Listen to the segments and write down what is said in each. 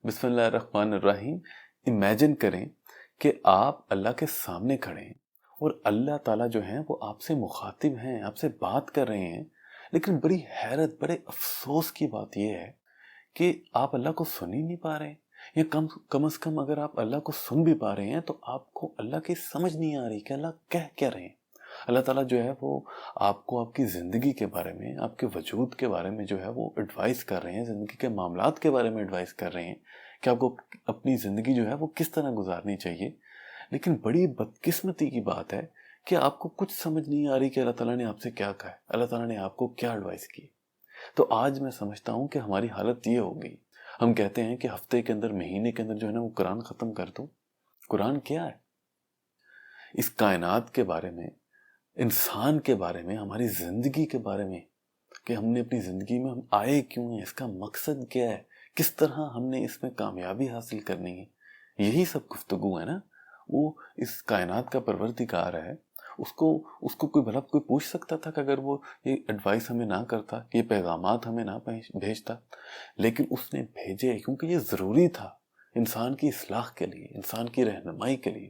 بسم اللہ الرحمن الرحیم۔ امیجن کریں کہ آپ اللہ کے سامنے کھڑے ہیں اور اللہ تعالیٰ جو ہیں وہ آپ سے مخاطب ہیں، آپ سے بات کر رہے ہیں، لیکن بڑی حیرت، بڑے افسوس کی بات یہ ہے کہ آپ اللہ کو سن ہی نہیں پا رہے ہیں، یا کم از کم اگر آپ اللہ کو سن بھی پا رہے ہیں تو آپ کو اللہ کی سمجھ نہیں آ رہی کہ اللہ کہہ کیا رہے ہیں۔ اللہ تعالیٰ جو ہے وہ آپ کو آپ کی زندگی کے بارے میں، آپ کے وجود کے بارے میں جو ہے وہ ایڈوائز کر رہے ہیں، زندگی کے معاملات کے بارے میں ایڈوائز کر رہے ہیں کہ آپ کو اپنی زندگی جو ہے وہ کس طرح گزارنی چاہیے۔ لیکن بڑی بدقسمتی کی بات ہے کہ آپ کو کچھ سمجھ نہیں آ رہی کہ اللہ تعالیٰ نے آپ سے کیا کہا ہے، اللہ تعالیٰ نے آپ کو کیا ایڈوائز کی۔ تو آج میں سمجھتا ہوں کہ ہماری حالت یہ ہو گئی، ہم کہتے ہیں کہ ہفتے کے اندر، مہینے کے اندر جو ہے نا وہ قرآن ختم کر دو۔ قرآن کیا ہے؟ اس کائنات کے بارے میں، انسان کے بارے میں، ہماری زندگی کے بارے میں، کہ ہم نے اپنی زندگی میں ہم آئے کیوں ہیں، اس کا مقصد کیا ہے، کس طرح ہم نے اس میں کامیابی حاصل کرنی ہے، یہی سب گفتگو ہے نا۔ وہ اس کائنات کا پروردگار ہے، اس کو کوئی بھلا کوئی پوچھ سکتا تھا کہ اگر وہ یہ ایڈوائس ہمیں نہ کرتا، یہ پیغامات ہمیں نہ بھیجتا، لیکن اس نے بھیجے کیونکہ یہ ضروری تھا انسان کی اصلاح کے لیے، انسان کی رہنمائی کے لیے۔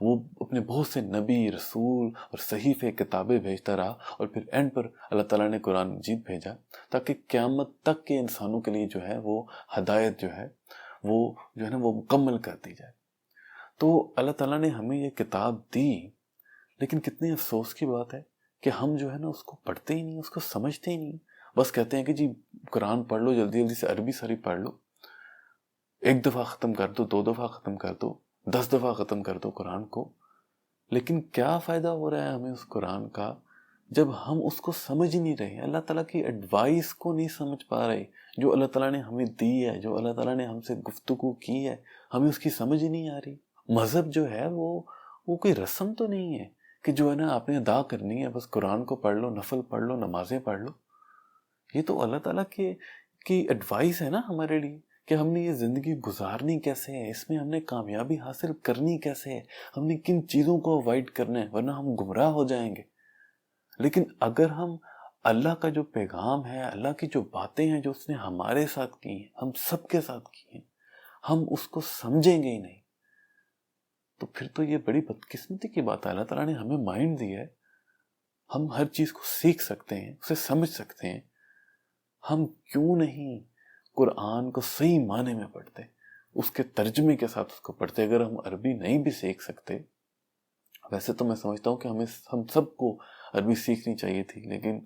وہ اپنے بہت سے نبی، رسول اور صحیفے، کتابیں بھیجتا رہا، اور پھر اینڈ پر اللہ تعالیٰ نے قرآن مجید بھیجا تاکہ قیامت تک کے انسانوں کے لیے جو ہے وہ ہدایت جو ہے وہ مکمل کر دی جائے۔ تو اللہ تعالیٰ نے ہمیں یہ کتاب دی، لیکن کتنے افسوس کی بات ہے کہ ہم جو ہے نا اس کو پڑھتے ہی نہیں، اس کو سمجھتے ہی نہیں۔ بس کہتے ہیں کہ جی قرآن پڑھ لو، جلدی جلدی سے عربی ساری پڑھ لو، ایک دفعہ ختم کر دو، 2 دفعہ ختم کر دو، 10 دفعہ ختم کر دو قرآن کو۔ لیکن کیا فائدہ ہو رہا ہے ہمیں اس قرآن کا جب ہم اس کو سمجھ ہی نہیں رہے، اللہ تعالیٰ کی ایڈوائس کو نہیں سمجھ پا رہے، جو اللہ تعالیٰ نے ہمیں دی ہے، جو اللہ تعالیٰ نے ہم سے گفتگو کی ہے، ہمیں اس کی سمجھ ہی نہیں آ رہی۔ مذہب جو ہے وہ کوئی رسم تو نہیں ہے کہ جو ہے نا آپ نے ادا کرنی ہے، بس قرآن کو پڑھ لو، نفل پڑھ لو، نمازیں پڑھ لو۔ یہ تو اللہ تعالیٰ کی ایڈوائس ہے نا ہمارے لیے کہ ہم نے یہ زندگی گزارنی کیسے ہے، اس میں ہم نے کامیابی حاصل کرنی کیسے ہے، ہم نے کن چیزوں کو اوائڈ کرنا ہے، ورنہ ہم گمراہ ہو جائیں گے۔ لیکن اگر ہم اللہ کا جو پیغام ہے، اللہ کی جو باتیں ہیں جو اس نے ہمارے ساتھ کی ہیں، ہم سب کے ساتھ کی ہیں، ہم اس کو سمجھیں گے ہی نہیں، تو پھر تو یہ بڑی بدقسمتی کی بات ہے۔ اللہ تعالیٰ نے ہمیں مائنڈ دیا ہے، ہم ہر چیز کو سیکھ سکتے ہیں، اسے سمجھ سکتے ہیں، ہم کیوں نہیں قرآن کو صحیح معنی میں پڑھتے، اس کے ترجمے کے ساتھ اس کو پڑھتے۔ اگر ہم عربی نہیں بھی سیکھ سکتے، ویسے تو میں سمجھتا ہوں کہ ہم سب کو عربی سیکھنی چاہیے تھی، لیکن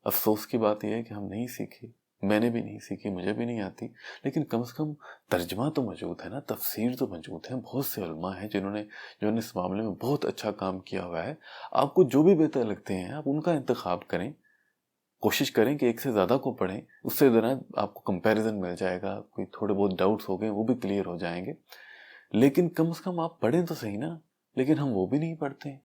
افسوس کی بات یہ ہے کہ ہم نہیں سیکھی، میں نے بھی نہیں سیکھی، مجھے بھی نہیں آتی۔ لیکن کم از کم ترجمہ تو موجود ہے نا، تفسیر تو موجود ہے، بہت سے علماء ہیں جنہوں نے اس معاملے میں بہت اچھا کام کیا ہوا ہے۔ آپ کو جو بھی بہتر لگتے ہیں آپ ان کا انتخاب کریں، کوشش کریں کہ ایک سے زیادہ کو پڑھیں، اس سے ذرا آپ کو کمپیریزن مل جائے گا، کوئی تھوڑے بہت ڈاؤٹس ہو گئے وہ بھی کلیئر ہو جائیں گے۔ لیکن کم از کم آپ پڑھیں تو صحیح نا، لیکن ہم وہ بھی نہیں پڑھتے ہیں۔